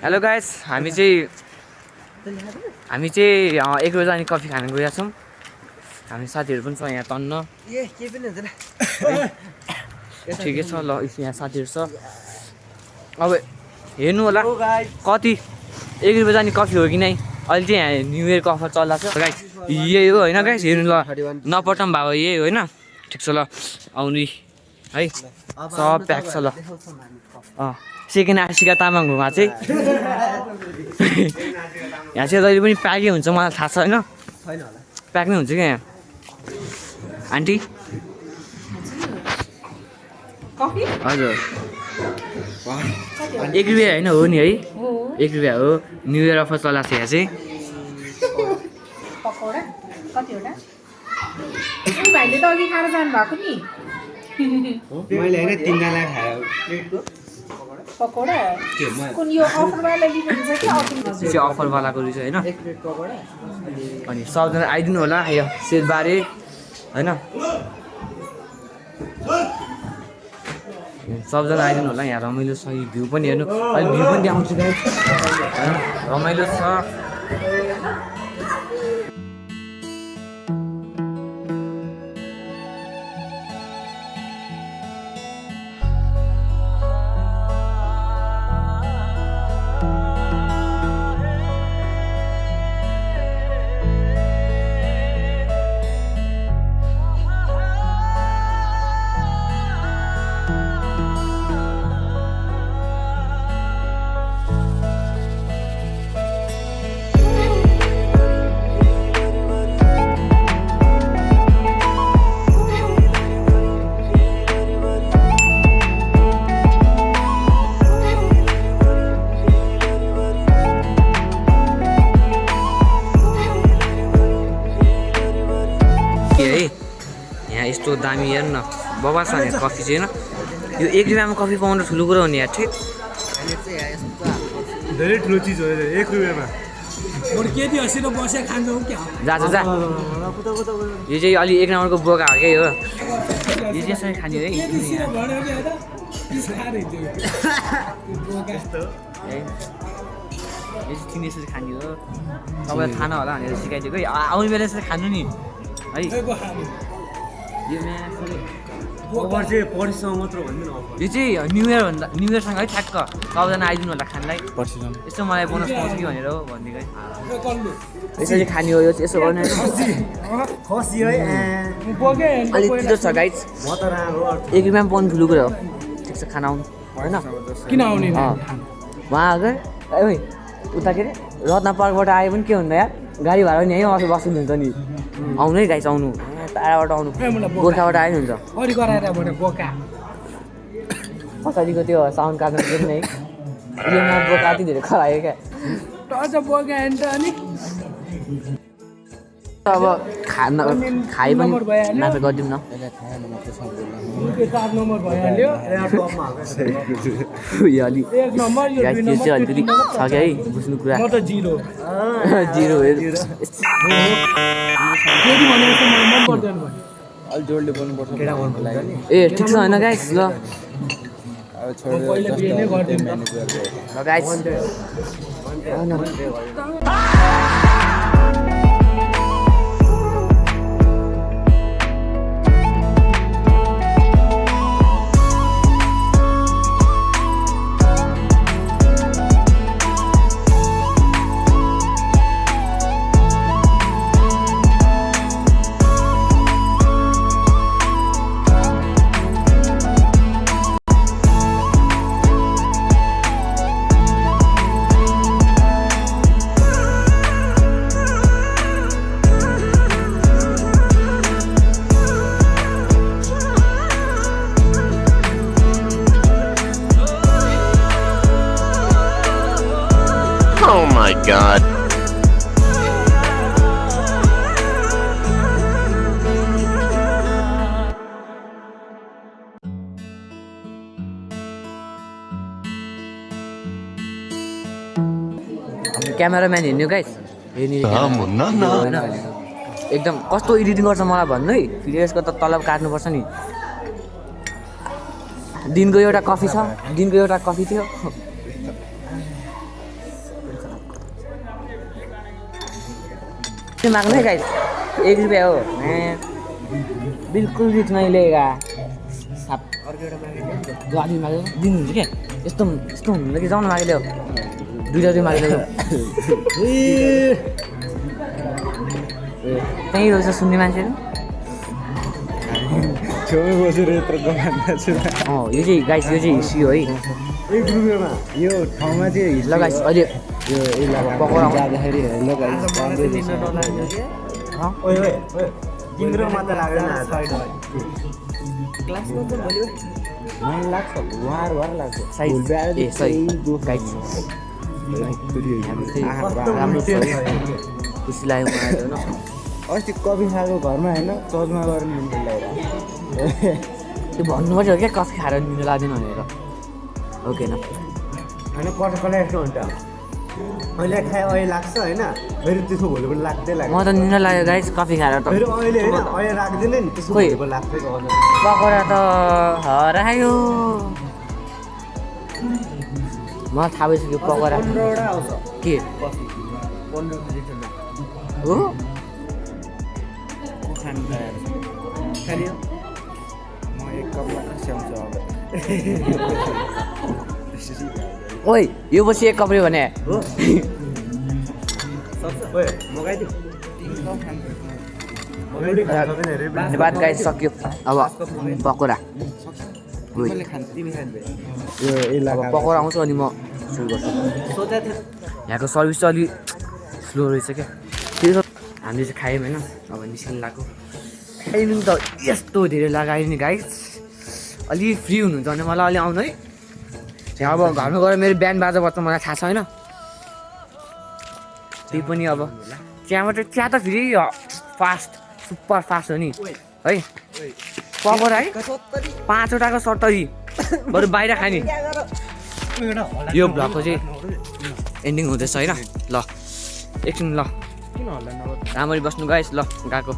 Hello guys हामी चाहिँ 1 बजे अनि कफी खान गएका छौँ। हामी साथीहरू पनि छ यहाँ तन्न। ठिकै छ ल, यहाँ साथीहरू छ। अब हेर्नु होला कति 1 बजे अनि कफी हो कि नै। अहिले चाहिँ यहाँ न्यु इयरको अफर चलिरहेको छ गाइस। यही हो होइन गाइस, हेर्नु ल, नपटम भएको यही होइन। ठिक छ ल, आउनु है, सब प्याक छ ल। सेकेन्ड आशिका तामाङ घुमा चाहिँ यहाँ चाहिँ जहिले पनि प्याकै हुन्छ, मलाई थाहा छ होइन, प्याक नै हुन्छ क्या यहाँ। आन्टी हजुर 1 रुपियाँ होइन हो नि है, 1 रुपियाँ हो। न्यु इयर अफर चलाएको छ यहाँ चाहिँ। भाइले त अघि खाएर जानु भएको नि, मैले होइन 3 जना खायो पकौडा कुन यो अफरवाला लिनुहुन्छ कि चाहिँ अफरवालाको रहेछ होइन। अनि सबजना आइदिनु होला यो सेलबारे होइन, सबजना आइदिनु होला। यहाँ रमाइलो छ, यो भ्यू पनि हेर्नु, अहिले भ्यू पनि देखाउँछु गाइस होइन, रमाइलो छ। यहाँ यस्तो दामी हेर्नु न, बबा छ यहाँ कफी चाहिँ होइन। यो 1 रुपियाँमा कफी पाउनु ठुलो कुरो हो नि यार। ठिक धेरै ठुलो चिज हो 1 रुपियाँमा। जा जा जा, यो चाहिँ अलि 1 नम्बरको बोका हो क्या यो। यो चाहिँ यसरी खाने है, यो चाहिँ तिमी यसरी खाने हो, तपाईँलाई थाहा नहोला भनेर सिकाइदिएको है। आउने बेला यसरी खानु नि है। यो चाहिँ न्यु इयरसँग है ठ्याक्क सबजना आइदिनु होला खानलाई। यस्तो मलाई बोनस पाउँछ कि भनेर हो भनिदिएको है। यसरी खाने हो, यो चाहिँ यसो गर्ने अलिक छिटो छ गाइस। 1 रुपियाँमा पाउनु ठुलो कुरा हो। ठिक छ, खाना आउनु होइन, किन आउने उहाँ अगर उता के अरे रत्न पार्कबाट आयो पनि के हुँदा यार, गाडी भाडा नि यहीँ बस्नु हुन्छ नि। आउनु है गाइस, आउनु टाढाबाट आउनु, गोर्खाबाट आयो हुन्छ। पछाडिको त्यो साउन्ड काट्नु पनि है, योमा बोका अति धेरै खरायो क्या। अब खाइ पनि नाटक गरिदिउँ न। यो अलि त्यो चाहिँ अलिकति छ क्या है, बुझ्नु कुरा। जिरो ए ठिक छ होइन गाइस ल। Guys Oh my God. Cameraman हिँड्नु गाइस, एकदम कस्तो एडिटिङ गर्छ मलाई भन्नु है। फेरि यसको त तलब काट्नुपर्छ नि। दिनको एउटा कफी छ, दिनको एउटा कफी थियो। माग्नु है गाइस 1 रुपियाँ हो बिल्कुल रिच नहीं लेगा साप जो आदमी माग्यो दिनुहुन्छ क्या यस्तो यस्तो हुँदैन कि जाउन मागिदियो 2 रुपियाँ मागिदियो त्यहीँ रहेछ सुन्ने मान्छेहरू छेउमै बसेर यत्रो गमान्दा छु यो चाहिँ गाइस यो चाहिँ हिस्ट्री हो है 1 रुपियाँमा यो ठाउँमा चाहिँ ल गाइस अहिले यो पकौडा जाँदाखेरि ल गाइस ओइ ओइ ओइ तिम्रो मात्र लाग्दैन क्लासमा त भोलि मलाई लाग्छ वार लाग्छ साइज ए सरी गाइस राम्रो छ खुसी लाग्यो मलाई होइन अस्ति कफी खाएको घरमा होइन चर्चमा गएर निन्दा लगाएर त्यो भन्नुपर्छ क्या कफी खाएर निन्दा लाग्दैन भनेर ओके न होइन कटकला यस्तो हुन्छ अहिले खायो अहिले लाग्छ होइन फेरि त्यसो भोलि पनि लाग्दै लाग्छ म त निन्दा लाग्यो गाइस कफी खाएर त फेरि अहिले होइन अहिले राख्दैन नि त्यसो खोइ। भोलि पनि लाग्दै गर्छ पकौडा त हरायो मलाई थाहा भइसक्यो पकौडा 15वटा आउँछ के कफी 15 लिटर हो खानु खायो म एक कप स्याउँछु अब ओइ यो पछि 1 कप भने हो ओए मगाइदिउ धन्यवाद गाइस सक्यो अब पकौडा ओइ यो अब पकौडा आउँछ अनि म सुरु गर्छु सोचा थियो यहाँको सर्भिस चाहिँ अलिक स्लो रहेछ क्या त्यो हामीले चाहिँ खायौँ होइन अब निस्किनु लाग्यो खाइदिनु त यस्तो धेरै लगायो नि गाइस अलि फ्री हुनुहुन्छ भने मलाई अलि आउनु है त्यहाँ अब घरमा गएर मेरो बिहान बाजा बज्छ मलाई थाहा छ होइन त्यही पनि अब त्यहाँबाट चिया त फेरि फास्ट सुपर फास्ट हो नि है पकौडा है 5वटाको 70 बरु बाहिर खाने यो भ्लगको चाहिँ एन्डिङ हुँदैछ होइन ल एकछिन ल राम्ररी बस्नु गाइस ल गएको